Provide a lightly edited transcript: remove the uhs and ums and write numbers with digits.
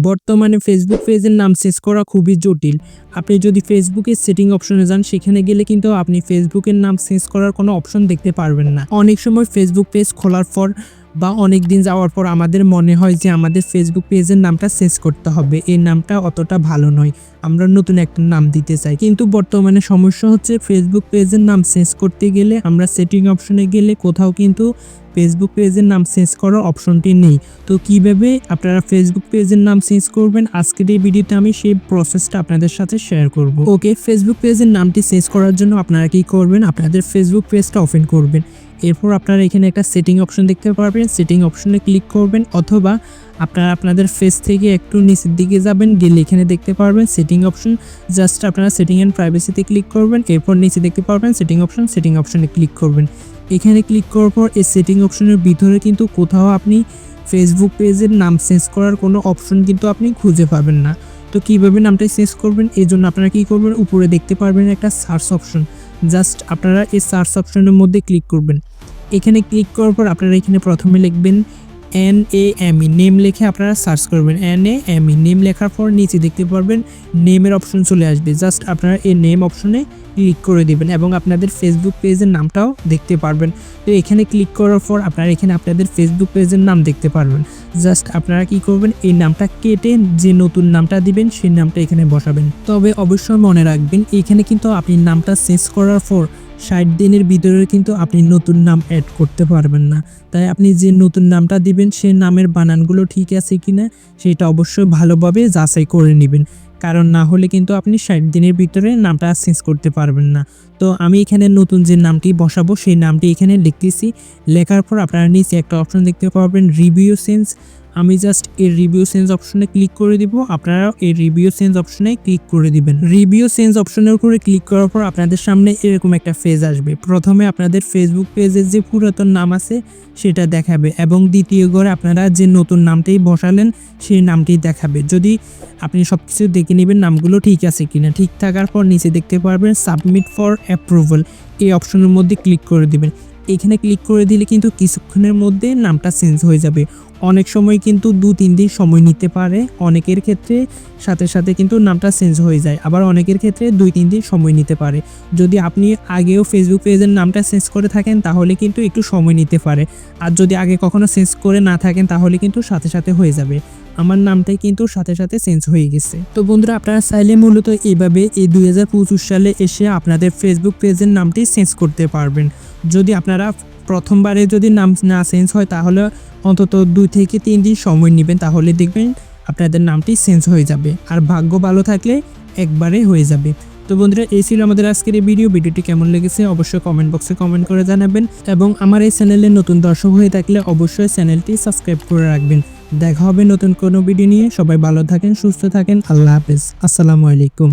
বর্তমানে ফেসবুক পেজের নাম চেঞ্জ করা খুবই জটিল। আপনি যদি ফেসবুকের সেটিং অপশনে যান সেখানে গেলে কিন্তু আপনি ফেসবুকের নাম চেঞ্জ করার কোনো অপশন দেখতে পারবেন না। অনেক সময় ফেসবুক পেজ খোলার পর বা অনেক দিন যাওয়ার পর আমাদের মনে হয় যে আমাদের ফেসবুক পেজের নামটা চেঞ্জ করতে হবে, এই নামটা অতটা ভালো নয়, আমরা নতুন একটা নাম দিতে চাই। কিন্তু বর্তমানে সমস্যা হচ্ছে ফেসবুক পেজের নাম চেঞ্জ করতে গেলে আমরা সেটিং অপশনে গেলে কোথাও কিন্তু ফেসবুক পেজের নাম চেঞ্জ করার অপশনটি নেই। তো কিভাবে আপনারা ফেসবুক পেজের নাম চেঞ্জ করবেন আজকের এই ভিডিওতে আমি সেই প্রসেসটা আপনাদের সাথে শেয়ার করব। ওকে, ফেসবুক পেজের নামটি চেঞ্জ করার জন্য আপনারা কি করবেন, আপনাদের ফেসবুক পেজটা ওপেন করবেন। এরপর আপনারা এখানে একটা সেটিং অপশন দেখতে পারবেন, সেটিং অপশনে ক্লিক করবেন, অথবা আপনারা আপনাদের ফেস থেকে একটু নিচের দিকে যাবেন, গেলে এখানে দেখতে পারবেন সেটিং অপশন। জাস্ট আপনারা সেটিং অ্যান্ড প্রাইভেসিতে ক্লিক করবেন, এরপর নিচে দেখতে পারবেন সেটিং অপশন, সেটিং অপশনে ক্লিক করবেন। এখানে ক্লিক করার পর এই সেটিং অপশনের ভিতরে কিন্তু কোথাও আপনি ফেসবুক পেজের নাম চেঞ্জ করার কোনো অপশন কিন্তু আপনি খুঁজে পাবেন না। তো কীভাবে নামটা চেঞ্জ করবেন, এই জন্য আপনারা কী করবেন, উপরে দেখতে পারবেন একটা সার্চ অপশন। জাস্ট আপনারা এই সার্চ অপশনের মধ্যে ক্লিক করবেন। এখানে ক্লিক করার পর আপনারা এখানে প্রথমে লিখবেন NAME, নেম লিখে আপনারা সার্চ করবেন। NAME নেম লেখার পর নিচে দেখতে পারবেন নেমের অপশন চলে আসবে। জাস্ট আপনারা এই নেম অপশনে ক্লিক করে দেবেন এবং আপনাদের ফেসবুক পেজের নামটাও দেখতে পারবেন। তো এখানে ক্লিক করার পর আপনারা এখানে আপনাদের ফেসবুক পেজের নাম দেখতে পারবেন। জাস্ট আপনারা কি করবেন, এই নামটা কেটে যে নতুন নামটা দিবেন সেই নামটা এখানে বসাবেন। তবে অবশ্যই মনে রাখবেন এখানে কিন্তু আপনি নামটা চেঞ্জ করার পর 60 দিনের ভিতরে কিন্তু আপনি নতুন নাম অ্যাড করতে পারবেন না। তাই আপনি যে নতুন নামটা দিবেন সেই নামের বানানগুলো ঠিক আছে কিনা সেটা অবশ্যই ভালোভাবে যাচাই করে নেবেন, কারণ না হলে কিন্তু আপনি 60 দিনের ভিতরে নামটা চেঞ্জ করতে পারবেন না। তো আমি এখানে নতুন যে নামটি বসাবো সেই নামটি এখানে লিখতেছি। লেখার পর আপনারা নিচে একটা অপশন দেখতে পারবেন রিভিউ চেঞ্জ। আমি জাস্ট এই রিভিউ চেঞ্জ অপশনে ক্লিক করে দিব, আপনারা এই রিভিউ চেঞ্জ অপশনে ক্লিক করে দিবেন। রিভিউ চেঞ্জ অপশনের উপরে ক্লিক করার পর আপনাদের সামনে এরকম একটা পেজ আসবে। প্রথমে আপনাদের ফেসবুক পেজের যে পুরাতন নাম আছে সেটা দেখাবে এবং দ্বিতীয় ঘরে আপনারা যে নতুন নামটাই বসালেন সেই নামটি দেখাবে। যদি আপনি সব কিছু দেখে নেবেন নামগুলো ঠিক আছে কিনা, ঠিক থাকার পর নিচে দেখতে পারবেন সাবমিট ফর অ্যাপ্রুভাল, এই অপশনের মধ্যে ক্লিক করে দিবেন। এখানে ক্লিক করে দিলে কিন্তু কিছুক্ষণের মধ্যে নামটা চেঞ্জ হয়ে যাবে। অনেক সময় কিন্তু 2-3 দিন সময় নিতে পারে, অনেকের ক্ষেত্রে সাথে সাথে কিন্তু নামটা চেঞ্জ হয়ে যায়, আবার অনেকের ক্ষেত্রে 2-3 দিন সময় নিতে পারে। যদি আপনি আগেও ফেসবুক পেজের নামটা চেঞ্জ করে থাকেন তাহলে কিন্তু একটু সময় নিতে পারে, আর যদি আগে কখনো চেঞ্জ করে না থাকেন তাহলে কিন্তু সাথে সাথে হয়ে যাবে। আমার নামটাই কিন্তু সাথে সাথে চেঞ্জ হয়ে গেছে। তো বন্ধুরা, আপনারা চাইলে মূলত এইভাবে এই 2025 সালে এসে আপনাদের ফেসবুক পেজের নামটি চেঞ্জ করতে পারবেন। যদি আপনারা প্রথমবারে যদি নাম না চেঞ্জ হয় তাহলে অন্তত 2 থেকে 3 দিন সময় নেবেন, তাহলে দেখবেন আপনাদের নামটি চেঞ্জ হয়ে যাবে, আর ভাগ্য ভালো থাকলে একবারে হয়ে যাবে। তো বন্ধুরা, এই ছিল আমাদের আজকের এই ভিডিওটি কেমন লেগেছে অবশ্যই কমেন্ট বক্সে কমেন্ট করে জানাবেন, এবং আমার এই চ্যানেলে নতুন দর্শক হয়ে থাকলে অবশ্যই চ্যানেলটি সাবস্ক্রাইব করে রাখবেন। দেখা হবে নতুন কোনো ভিডিও নিয়ে। সবাই ভালো থাকেন, সুস্থ থাকেন, আল্লাহ হাফেজ, আসসালামু আলাইকুম।